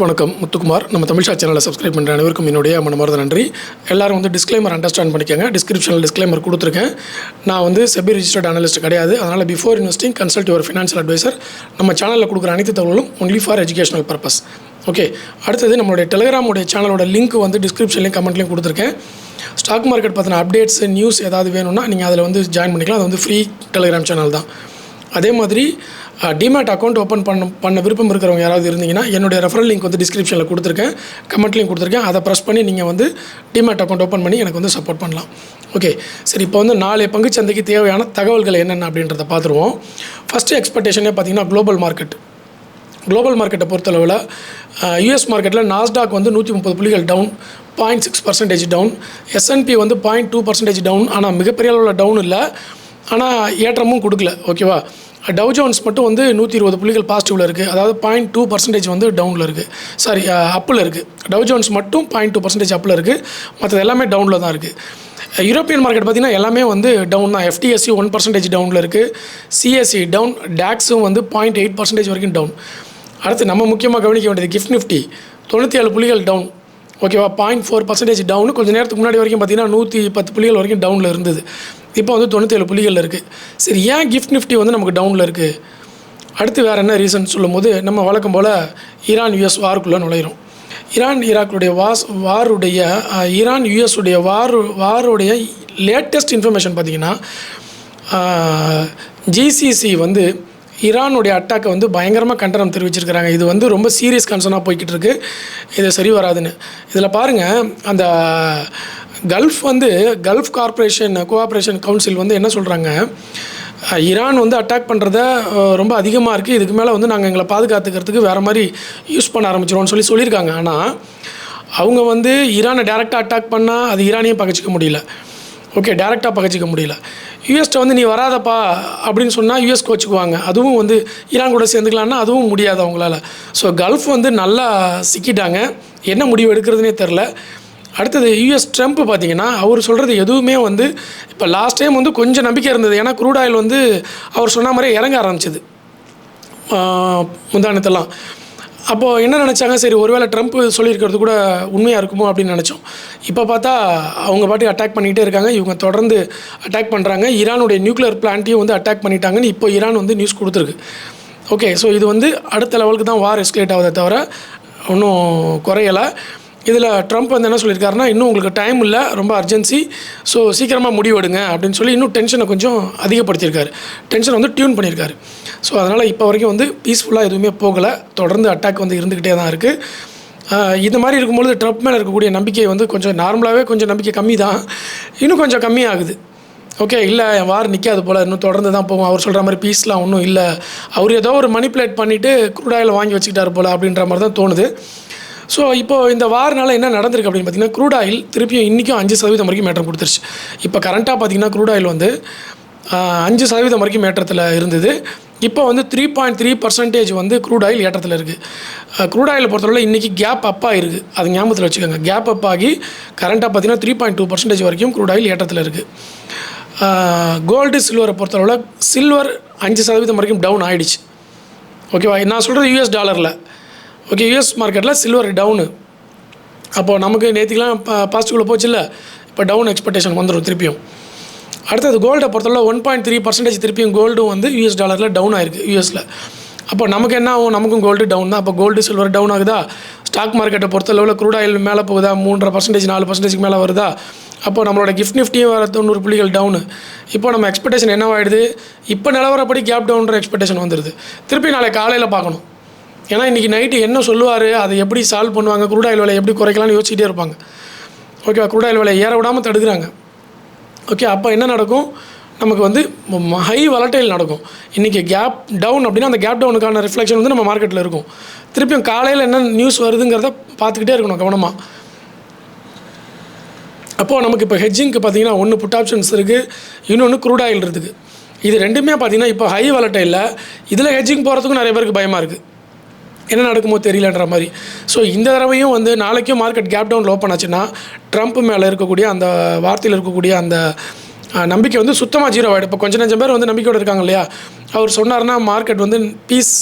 வணக்கம் முத்துக்குமார். நம்ம தமிழ் சேனலை சப்ஸ்கிரைப் பண்ணுற அனைவருக்கும் என்னுடைய மனமார்ந்த நன்றி. எல்லோரும் டிஸ்க்ளைமர் அண்டர்ஸ்டாண்ட் பண்ணிக்கோங்க. டிஸ்கிரிப்ஷனில் டிஸ்க்ளைமர் கொடுத்துருக்கேன். நான் செபி ரிஜிஸ்டர்ட் அனலிஸ்ட் கிடையாது. அதனால் before investing consult your financial advisor. நம்ம சேனலில் கொடுக்குற அனைத்து தகவலும் only for educational purpose. Okay, அடுத்தது நம்மளுடைய டெலிகிராமுடைய சேனலோட லிங்க் டிஸ்கிரிப்ஷன்லையும் கமெண்ட்லையும் கொடுத்துருக்கேன். ஸ்டாக் மார்க்கெட் பற்றின அப்டேட்ஸ் நியூஸ் ஏதாவது வேணும்னா நீங்கள் அதில் ஜாயின் பண்ணிக்கலாம். அது ஃப்ரீ டெலிகிராம் சேனல் தான். அதே மாதிரி டிமேட் அக்கௌண்ட் ஓப்பன் பண்ண விருப்பம் இருக்கிறவங்க யாராவது இருந்தீங்கன்னா என்னுடைய ரெஃபரல் லிங்க் டிஸ்கிரிப்ஷனில் கொடுத்துருக்கேன், கமெண்ட்லையும் கொடுத்துருக்கேன். அதை ப்ரெஸ் பண்ணி நீங்கள் டிமேட் அக்கௌண்ட் ஓப்பன் பண்ணி எனக்கு சப்போர்ட் பண்ணலாம். ஓகே, சரி. இப்போ நாளைய பங்குச்சந்தைக்கு தேவையான தகவல்கள் என்னென்ன அப்படின்றத பார்த்துருவோம். ஃபஸ்ட்டு எக்ஸ்பெக்டேஷனே பார்த்திங்கன்னா குளோபல் மார்க்கெட்டை பொறுத்தளவில் யூஎஸ் மார்க்கெட்டில் நாஸ்டாக் 130 புள்ளிகள் டவுன், 0.6% டவுன். S&P 0.2% down. ஆனால் மிகப்பெரிய அளவில் டவுன் இல்லை, ஆனால் ஏற்றமும் கொடுக்கல. ஓகேவா? டவ் ஜோன்ஸ் மட்டும் 120 புள்ளிகள் பாசிட்டிவில் இருக்குது. அதாவது 0.2% டவுனில் இருக்குது. சாரி, அப்பில் இருக்குது. டவ் ஜோன்ஸ் மட்டும் 0.2% அப்பில் இருக்குது. மற்றது எல்லாமே டவுனில் தான் இருக்குது. யூரோப்பியன் மார்க்கெட் பார்த்திங்கன்னா எல்லாமே டவுன் தான். FTSE 1% டவுனில் இருக்குது. CSE down. DAXும் 0.8% வரைக்கும் டவுன். அடுத்து நம்ம முக்கியமாக கவனிக்க வேண்டியது கிஃப்ட் நிஃப்டி 97 புள்ளிகள் டவுன். ஓகேவா? 0.4% டவுன். கொஞ்சம் நேரத்துக்கு முன்னாடி வரைக்கும் பார்த்திங்கன்னா 110 புள்ளிகள் வரைக்கும் டவுனில் இருந்தது. இப்போ 97 புள்ளிகள் இருக்குது. சரி, ஏன் கிஃப்ட் நிஃப்டி நமக்கு டவுனில் இருக்குது? அடுத்து வேறு என்ன ரீசன் சொல்லும் போது நம்ம வழக்கம் போல் ஈரான் US வாருக்குள்ளே நுழையிறோம். ஈரான் US உடைய வாருடைய லேட்டஸ்ட் இன்ஃபர்மேஷன் பார்த்திங்கன்னா GCC ஈரானுடைய அட்டாக்கை பயங்கரமாக கண்டனம் தெரிவிச்சிருக்கிறாங்க. இது ரொம்ப சீரியஸ் கன்சர்னாக போய்கிட்டு இருக்குது. இது சரி வராதுன்னு. இதில் பாருங்கள், அந்த கல்ஃப் கோஆப்ரேஷன் கவுன்சில் என்ன சொல்கிறாங்க, ஈரான் அட்டாக் பண்ணுறத ரொம்ப அதிகமாக இருக்குது. இதுக்கு மேலே நாங்கள் எங்களை பாதுகாத்துக்கிறதுக்கு வேறு மாதிரி யூஸ் பண்ண ஆரம்பிச்சிடுவோம்னு சொல்லியிருக்காங்க. ஆனால் அவங்க ஈரானை டேரெக்டாக அட்டாக் பண்ணால் அது ஈரானையும் பகச்சிக்க முடியல. ஓகே, டேரெக்டாக பகச்சிக்க முடியல. யூஎஸ்ட்டை நீ வராதப்பா அப்படின்னு சொன்னால் யூஎஸ் கோச்சுக்குவாங்க. அதுவும் ஈரான் கூட சேர்ந்துக்கலான்னா அதுவும் முடியாது அவங்களால. ஸோ கல்ஃப் நல்லா சிக்கிட்டாங்க. என்ன முடிவு எடுக்கிறதுனே தெரில. அடுத்தது ட்ரம்ப் பார்த்திங்கன்னா அவர் சொல்கிறது எதுவுமே இப்போ லாஸ்ட் டைம் கொஞ்சம் நம்பிக்கை இருந்தது. ஏன்னா க்ரூட் ஆயில் அவர் சொன்ன மாதிரி இறங்க ஆரம்பிச்சிது முந்தானத்தெல்லாம். அப்போது என்ன நினச்சாங்க, சரி ஒருவேளை ட்ரம்ப் சொல்லியிருக்கிறது கூட உண்மையாக இருக்குமோ அப்படின்னு நினச்சோம். இப்போ பார்த்தா அவங்க பாட்டுக்கு அட்டாக் பண்ணிகிட்டே இருக்காங்க. இவங்க தொடர்ந்து அட்டாக் பண்ணுறாங்க. ஈரானுடைய நியூக்ளியர் பிளான்ட்டையும் அட்டாக் பண்ணிட்டாங்கன்னு இப்போ ஈரான் நியூஸ் கொடுத்துருக்கு. ஓகே, ஸோ இது அடுத்த லெவலுக்கு தான் வார் எஸ்கலேட் ஆகுதே தவிர ஒன்றும் குறையலை. இதில் ட்ரம்ப் என்ன சொல்லியிருக்காருன்னா, இன்னும் உங்களுக்கு டைம் இல்லை, ரொம்ப அர்ஜென்சி, ஸோ சீக்கிரமாக முடிவெடுங்க அப்படின்னு சொல்லி இன்னும் டென்ஷனை கொஞ்சம் அதிகப்படுத்தியிருக்காரு. டென்ஷனை டியூன் பண்ணியிருக்காரு. ஸோ அதனால் இப்போ வரைக்கும் பீஸ்ஃபுல்லாக எதுவுமே போகலை. தொடர்ந்து அட்டாக் இருந்துக்கிட்டே தான் இருக்குது. இந்த மாதிரி இருக்கும்பொழுது ட்ரம்ப் மேலே இருக்கக்கூடிய நம்பிக்கை கொஞ்சம் நார்மலாகவே கொஞ்சம் நம்பிக்கை கம்மி தான், இன்னும் கொஞ்சம் கம்மியாகுது. ஓகே, இல்லை வார் நிற்காது போல், இன்னும் தொடர்ந்து தான் போகும். அவர் சொல்கிற மாதிரி பீஸ்லாம் ஒன்றும் இல்லை, அவர் ஏதோ ஒரு மணிப்புலேட் பண்ணிவிட்டு க்ரூட் ஆயில் வாங்கி வச்சுக்கிட்டார் போல் அப்படின்ற மாதிரி தான் தோணுது. ஸோ இப்போது இந்த வாரனால் என்ன நடந்திருக்கு அப்படின்னு பார்த்திங்கன்னா, க்ரூட் ஆயில் திருப்பியும் இன்றைக்கும் 5% வரைக்கும் ஏற்றம் கொடுத்துருச்சு. இப்போ கரண்ட்டாக பார்த்திங்கன்னா க்ரூட் ஆயில் 5% வரைக்கும் ஏற்றத்தில் இருந்தது. இப்போ 3.3% க்ரூட் ஆயில் ஏற்றத்தில் இருக்குது. க்ரூட் ஆயில் பொறுத்தவரை இன்றைக்கி கேப் அப் ஆகிருக்கு. அது ஞாபகத்தில் வச்சுக்கோங்க. கேப் அப் ஆகி கரண்ட்டாக பார்த்திங்கன்னா 3.2% வரைக்கும் க்ரூட் ஆயில் ஏற்றத்தில் இருக்குது. கோல்டு சில்வரை பொறுத்தளவில் சில்வர் 5% வரைக்கும் டவுன் ஆகிடுச்சு. ஓகேவா? நான் சொல்கிறது US டாலரில். ஓகே, US மார்க்கெட்டில் சில்வர் டவுனு. அப்போது நமக்கு நேற்றுக்கெலாம் பாசிட்டிவில் போச்சு இல்லை, இப்போ டவுன் எக்ஸ்பெக்டேஷன் வந்துடும் திருப்பியும். அடுத்தது கோல்டை பொறுத்தளவு 1.3% திருப்பியும் கோல்டும் US டாலரில் டவுன் ஆகிருக்கு யூஎஸில். அப்போ நமக்கு என்ன ஆகும், நமக்கும் கோல்டு டவுன் தான். அப்போ கோல்டு சில்வர் டவுன் ஆகுதா? ஸ்டாக் மார்க்கெட்டை பொறுத்தளவில் க்ரூட் ஆயில் மேலே போகுதா? 3.5% 4% மேலே வருதா? அப்போ நம்மளோட கிஃப்ட் நிஃப்டியும் வர 90 புள்ளிகள் டவுனு. இப்போ நம்ம எக்ஸ்பெக்டேஷன் என்னவாயிடுது, இப்போ நிலவரப்படி கேப் டவுன்ற எக்ஸ்பெக்டேஷன் வந்துடுது. திருப்பி நாளை காலையில் பார்க்கணும். ஏன்னா இன்றைக்கி நைட்டு என்ன சொல்லுவார், அதை எப்படி சால்வ் பண்ணுவாங்க, க்ரூட் ஆயில் விலை எப்படி குறைக்கலாம்னு யோசிச்சுட்டே இருப்பாங்க. ஓகேவா? க்ரூட் ஆயில் விலை ஏற விடாமல் தடுக்கிறாங்க. ஓகே, அப்போ என்ன நடக்கும், நமக்கு ஹை வலட்டைல் நடக்கும். இன்றைக்கி கேப் டவுன் அப்படின்னா அந்த கேப் டவுனுக்கான ரிஃப்ளெக்ஷன் நம்ம மார்க்கெட்டில் இருக்கும். திருப்பியும் காலையில் என்ன நியூஸ் வருதுங்கிறத பார்த்துக்கிட்டே இருக்கணும் கவனமாக. அப்போது நமக்கு இப்போ ஹெட்ஜிங்க்கு பார்த்திங்கன்னா ஒன்று புட் ஆப்ஷன்ஸ் இருக்குது, இன்னொன்று க்ரூட் ஆயில் இருக்குது. இது ரெண்டுமே பார்த்திங்கன்னா இப்போ ஹை வலட்டைலில் இதில் ஹெட்ஜிங் போகிறதுக்கும் நிறைய பேருக்கு பயமாக இருக்குது. என்ன நடக்குமோ தெரியலன்ற மாதிரி. ஸோ இந்த தடவையும் நாளைக்கும் மார்க்கெட் கேப் டவுன் ஓப்பன் ஆச்சுன்னா ட்ரம்ப் மேலே இருக்கக்கூடிய அந்த வார்த்தையில் இருக்கக்கூடிய அந்த நம்பிக்கை சுத்தமாக ஜீரோ ஆகிடும். இப்போ கொஞ்சம் நஞ்சம் பேர் நம்பிக்கையோடு இருக்காங்க இல்லையா, அவர் சொன்னார்னா மார்க்கெட் வந்து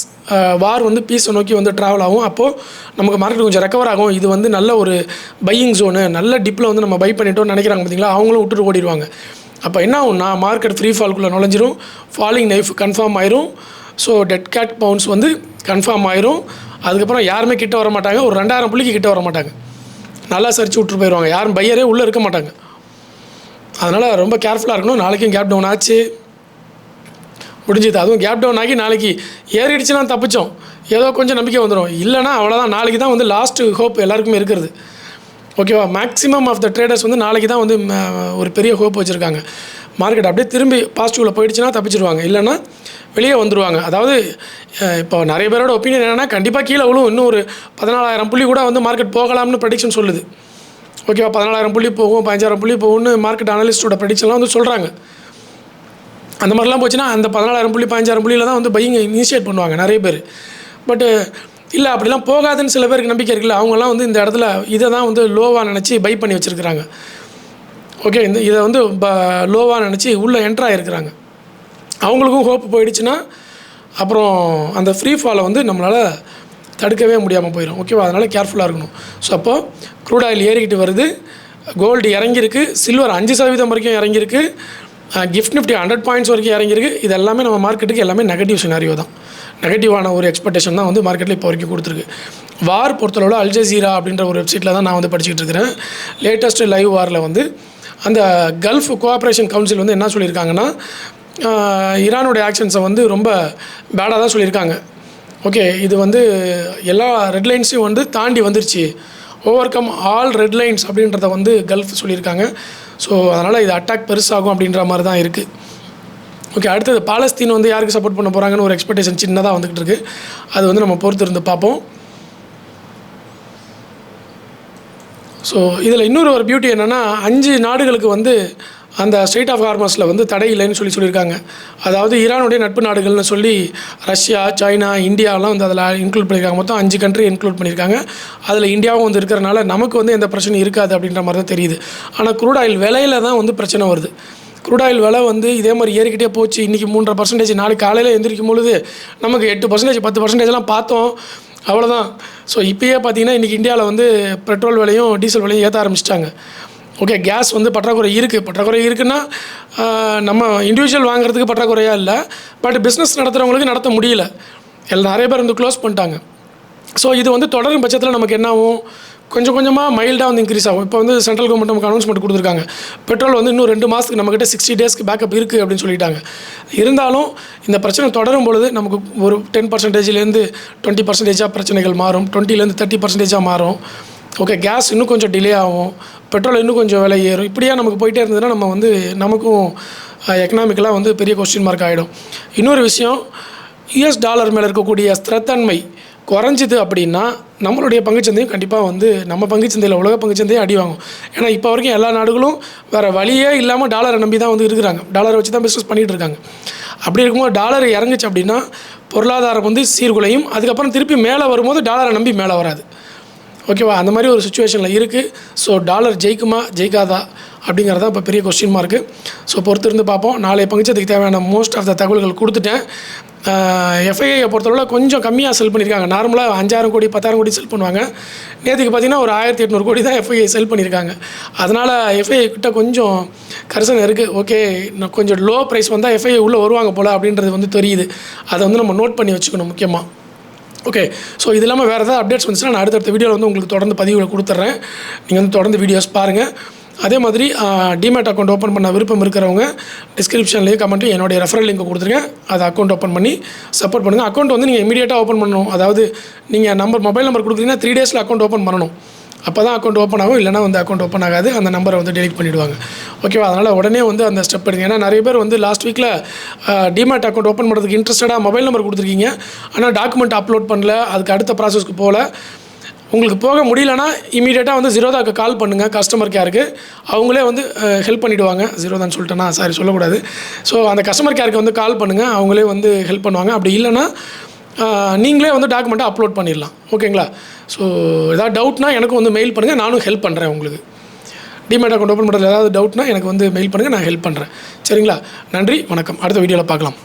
வார் வந்து பீஸை நோக்கி வந்து ட்ராவல் ஆகும். அப்போது நமக்கு மார்க்கெட் கொஞ்சம் ரெக்கவர் ஆகும். இது வந்து நல்ல ஒரு பையிங் ஜோனு, நல்ல டிப்பில் வந்து நம்ம பை பண்ணிட்டோம்னு நினைக்கிறாங்க பார்த்தீங்களா, அவங்களும் விட்டுட்டு ஓடிடுவாங்க. அப்போ என்ன ஆகும்னா மார்க்கெட் ஃப்ரீ ஃபால்குள்ளே நுழைஞ்சிரும், ஃபாலிங் நைஃப் கன்ஃபார்ம் ஆயிரும். ஸோ டெட் கேட் பவுன்ஸ் வந்து கன்ஃபார்ம் ஆயிரும். அதுக்கப்புறம் யாருமே கிட்ட வர மாட்டாங்க, ஒரு 2000 புள்ளிக்கு கிட்ட வர மாட்டாங்க, நல்லா சரிச்சு விட்டு போயிடுவாங்க, யாரும் பையரே உள்ளே இருக்க மாட்டாங்க. அதனால் ரொம்ப கேர்ஃபுல்லாக இருக்கணும். நாளைக்கும் கேப் டவுன் ஆச்சு, முடிஞ்சது. அதுவும் கேப் டவுன் ஆகி நாளைக்கு ஏறிடுச்சுன்னா தப்பிச்சோம், ஏதோ கொஞ்சம் நம்பிக்கை வந்துடும். இல்லைனா அவ்வளோதான், நாளைக்கு தான் வந்து லாஸ்ட்டு ஹோப் எல்லாருக்குமே இருக்கிறது. ஓகேவா, மேக்ஸிமம் ஆஃப் த ட்ரேடர்ஸ் வந்து நாளைக்கு தான் வந்து ஒரு பெரிய ஹோப் வச்சுருக்காங்க. மார்க்கெட் அப்படியே திரும்பி பாசிட்டிவில் போயிடுச்சுன்னா தப்பிச்சிடுவாங்க, இல்லைனா வெளியே வந்துடுவாங்க. அதாவது இப்போ நிறைய பேரோட ஒப்பீனியன் என்னென்னா கண்டிப்பாக கீழே விழுவும், இன்னும் ஒரு 14,000 புள்ளி கூட வந்து மார்க்கெட் போகலாம்னு ப்ரெடிக்ஷன் சொல்லுது. ஓகேவா, 14,000 புள்ளி போகும், 15,000 புள்ளி போகும்னு மார்க்கெட் அனலிஸ்ட்டோட ப்ரெடிக்ஷன்லாம் வந்து சொல்கிறாங்க. அந்த மாதிரிலாம் போச்சுன்னா அந்த 14,000 புள்ளி 15,000 புள்ளியில் தான் வந்து பையிங் இனிஷியேட் பண்ணுவாங்க நிறைய பேர். பட்டு இல்லை, அப்படிலாம் போகாதுன்னு சில பேருக்கு நம்பிக்கை இருக்குல்ல, அவங்களாம் வந்து இந்த இடத்துல இதை தான் வந்து லோவாக நினச்சி பை பண்ணி வச்சுருக்கிறாங்க. ஓகே, இதை வந்து லோவாக நினச்சி உள்ளே என்ட்ரு ஆகிருக்கிறாங்க. அவங்களுக்கும் ஹோப் போயிடுச்சுன்னா அப்புறம் அந்த ஃப்ரீ ஃபாலை வந்து நம்மளால் தடுக்கவே முடியாமல் போயிடும். ஓகேவா, அதனால் கேர்ஃபுல்லாக இருக்கணும். ஸோ அப்போது க்ரூட் ஆயில் ஏறிக்கிட்டு வருது, கோல்டு இறங்கியிருக்கு, சில்வர் 5% வரைக்கும் இறங்கியிருக்கு, கிஃப்ட் நிஃப்டி 100 பாயிண்ட்ஸ் வரைக்கும் இறங்கியிருக்கு. இது எல்லாமே நம்ம மார்க்கெட்டுக்கு எல்லாமே நெகட்டிவ் சினாரியோ தான், நெகட்டிவான ஒரு எக்ஸ்பெக்டேஷன் தான் வந்து மார்க்கெட்டில் இப்போ வரைக்கும் கொடுத்துருக்கு. வார் பொறுத்தளவில் அல்ஜசீரா அப்படின்ற ஒரு வெப்சைட்டில் தான் நான் வந்து படிச்சுக்கிட்டு இருக்கிறேன். லேட்டஸ்ட் லைவ் வாரில் வந்து அந்த கல்ஃப் கோஆப்ரேஷன் கவுன்சில் வந்து என்ன சொல்லியிருக்காங்கன்னா, ஈரானுடைய ஆக்ஷன்ஸை வந்து ரொம்ப பேடாக தான் சொல்லியிருக்காங்க. ஓகே, இது வந்து எல்லா ரெட்லைன்ஸையும் வந்து தாண்டி வந்துருச்சு, ஓவர் கம் ஆல் ரெட்லைன்ஸ் அப்படின்றத வந்து கல்ஃப் சொல்லியிருக்காங்க. ஸோ அதனால் இது அட்டாக் பெருசாகும் அப்படின்ற மாதிரி தான் இருக்குது. ஓகே, அடுத்தது பாலஸ்தீன் வந்து யாருக்கு சப்போர்ட் பண்ண போகிறாங்கன்னு ஒரு எக்ஸ்பெக்டேஷன் சின்னதாக வந்துக்கிட்டு இருக்குது. அது வந்து நம்ம பொறுத்து இருந்து பார்ப்போம். ஸோ இதில் இன்னொரு ஒரு பியூட்டி என்னென்னா, 5 நாடுகளுக்கு வந்து அந்த ஸ்ட்ரெயிட் ஆஃப் ஹார்மஸில் வந்து தடை இல்லைன்னு சொல்லியிருக்காங்க. அதாவது ஈரானுடைய நட்பு நாடுகள்னு சொல்லி ரஷ்யா, சைனா, இந்தியாலாம் வந்து அதில் இன்க்ளூட் பண்ணியிருக்காங்க. மொத்தம் 5 கண்ட்ரி இன்க்ளூட் பண்ணியிருக்காங்க. அதில் இந்தியாவும் வந்து இருக்கிறனால நமக்கு வந்து எந்த பிரச்சனையும் இருக்காது அப்படின்ற மாதிரி தான் தெரியுது. ஆனால் க்ரூட் ஆயில் விலையில் தான் வந்து பிரச்சனை வருது. க்ரூட் ஆயில் விலை வந்து இதே மாதிரி ஏறிக்கிட்டே போச்சு. இன்றைக்கி 3.5%, நாளைக்கு காலையில் எழுந்திரிக்கும் பொழுது நமக்கு 8%, 10%லாம் பார்த்தோம், அவ்வளோதான். ஸோ இப்போயே பார்த்தீங்கன்னா இன்றைக்கி இந்தியாவில் வந்து பெட்ரோல் விலையும் டீசல் விலையும் ஏற்ற ஆரம்பிச்சிட்டாங்க. ஓகே, கேஸ் வந்து பற்றாக்குறை இருக்குன்னா நம்ம இண்டிவிஜுவல் வாங்குறதுக்கு பற்றாக்குறையாக இல்லை, பட் பிஸ்னஸ் நடத்துகிறவங்களுக்கு நடத்த முடியல, நிறைய பேர் வந்து க்ளோஸ் பண்ணிட்டாங்க. ஸோ இது வந்து தொடரும் பட்சத்தில் நமக்கு என்ன ஆகும், கொஞ்சம் கொஞ்சமாக மைல்டாக வந்து இன்க்ரீஸ் ஆகும். இப்போ வந்து சென்ட்ரல் கவர்மெண்ட் நமக்கு அனௌன்ஸ்மெண்ட் கொடுத்துருக்காங்க, பெட்ரோல் வந்து இன்னும் 2 மாதத்துக்கு நம்மக்கிட்ட 60 டேஸ்க்கு பேக்கப் இருக்குது அப்படின்னு சொல்லிட்டாங்க. இருந்தாலும் இந்த பிரச்சனை தொடரும் பொழுது நமக்கு ஒரு 10%லேருந்து 20%ஆக பிரச்சனைகள் மாறும், 20லேருந்து 30%ஆக மாறும். ஓகே, கேஸ் இன்னும் கொஞ்சம் டிலே ஆகும், பெட்ரோல் இன்னும் கொஞ்சம் விலை ஏறும். இப்படியா நமக்கு போயிட்டே இருந்ததுன்னா நம்ம வந்து நமக்கும் எக்கனாமிக்கலாக வந்து பெரிய கொஸ்டின் மார்க் ஆகிடும். இன்னொரு விஷயம், US டாலர் மேலே இருக்கக்கூடிய ஸ்திரத்தன்மை குறைஞ்சிது அப்படின்னா நம்மளுடைய பங்குச்சந்தையும் கண்டிப்பாக வந்து நம்ம பங்குச்சந்தையில் உலக பங்குச்சந்தையும் அடி வாங்கும். ஏன்னா இப்போ வரைக்கும் எல்லா நாடுகளும் வேறு வழியே இல்லாமல் டாலரை நம்பி தான் வந்து இருக்கிறாங்க, டாலரை வச்சு தான் பிஸ்னஸ் பண்ணிகிட்டு இருக்காங்க. அப்படி இருக்கும்போது டாலர் இறங்குச்சு அப்படின்னா பொருளாதாரம் வந்து சீர்குலையும், அதுக்கப்புறம் திருப்பி மேலே வரும்போது டாலரை நம்பி மேலே வராது. ஓகேவா, அந்த மாதிரி ஒரு சுச்சுவேஷனில் இருக்குது. ஸோ டாலர் ஜெயிக்குமா ஜெயிக்காதா அப்படிங்கிறதான் இப்போ பெரிய கொஸ்டின் மார்க்கு. ஸோ பொறுத்திருந்து பார்ப்போம். நாளைய பங்குச்சந்தைக்கு தேவையான மோஸ்ட் ஆஃப் த தகவல்கள் கொடுத்துட்டேன். எஃப்ஐஐயை பொறுத்தளவில் கொஞ்சம் கம்மியாக செல் பண்ணியிருக்காங்க. நார்மலாக 5,000 கோடி 10,000 கோடி செல் பண்ணுவாங்க. நேற்றுக்கு பார்த்திங்கன்னா ஒரு 1,800 கோடி தான் எஃப்ஐஐ செல் பண்ணியிருக்காங்க. அதனால் எஃப்ஐஐ கிட்ட கொஞ்சம் கரிசனை இருக்குது. ஓகே, நான் கொஞ்சம் லோ ப்ரைஸ் வந்தால் எஃப்ஐஐ உள்ளே வருவாங்க போல் அப்படின்றது வந்து தெரியுது. அதை வந்து நம்ம நோட் பண்ணி வச்சுக்கணும் முக்கியமாக. ஓகே, ஸோ இது இல்லாமல் வேறு ஏதாவது அப்டேட்ஸ் வந்துச்சுன்னா நான் அடுத்தடுத்த வீடியோவில் வந்து உங்களுக்கு தொடர்ந்து பதிவுகளை கொடுத்துட்றேன். நீங்கள் வந்து தொடர்ந்து வீடியோஸ் பாருங்கள். அதே மாதிரி டிமேட் அக்கௌண்ட் ஓப்பன் பண்ண விருப்பம் இருக்கிறவங்க டிஸ்கிரிப்ஷன்லேயே கமெண்ட்டு என்னுடைய ரெஃபரல் லிங்க் கொடுத்துருக்கேன், அதை அக்கௌண்ட் ஓப்பன் பண்ணி சப்போர்ட் பண்ணுங்கள். அக்கௌண்ட் வந்து நீங்கள் இமீடியட்டாக ஓப்பன் பண்ணணும். அதாவது நீங்கள் மொபைல் நம்பர் கொடுக்குறீங்கன்னா 3 டேஸில் அக்கௌண்ட் ஓப்பன் பண்ணணும். அப்போ தான் அக்கௌண்ட் ஓப்பன் ஆகும், இல்லைனா வந்து அக்கௌண்ட் ஓப்பன் ஆகாது, அந்த நம்பரை வந்து டெலிட் பண்ணிவிடுவாங்க. ஓகேவா, அதனால் உடனே வந்து அந்த ஸ்டெப் எடுங்க. ஏன்னா நிறைய பேர் வந்து லாஸ்ட் வீக்கில் டிமேட் அக்கௌண்ட் ஓப்பன் பண்ணுறதுக்கு இன்ட்ரெஸ்டடாக மொபைல் நம்பர் கொடுத்துருக்கீங்க, ஆனால் டாக்குமெண்ட் அப்லோட் பண்ணல, அதுக்கு அடுத்த ப்ராசஸ்க்கு போகல. உங்களுக்கு போக முடியலன்னா இமீடியட்டாக வந்து ஜீரோதாக்கு கால் பண்ணுங்கள், கஸ்டமர் கேருக்கு. அவங்களே வந்து ஹெல்ப் பண்ணிவிடுவாங்க. ஜீரோதான்னு சொல்லிட்டேன்னா சாரி சொல்லக்கூடாது. ஸோ அந்த கஸ்டமர் கேருக்கு வந்து கால் பண்ணுங்கள், அவங்களே வந்து ஹெல்ப் பண்ணுவாங்க. அப்படி இல்லைன்னா நீங்களே வந்து டாக்குமெண்ட்டை அப்லோட் பண்ணிடலாம். ஓகேங்களா, ஸோ ஏதாவது டவுட்னா எனக்கு வந்து மெயில் பண்ணுங்கள், நானும் ஹெல்ப் பண்ணுறேன் உங்களுக்கு. டிமேட் அக்கௌண்ட் ஓப்பன் பண்ணுறதுல ஏதாவது டவுட்னா எனக்கு வந்து மெயில் பண்ணுங்கள், நான் ஹெல்ப் பண்ணுறேன். சரிங்களா, நன்றி, வணக்கம். அடுத்த வீடியோவில் பார்க்கலாம்.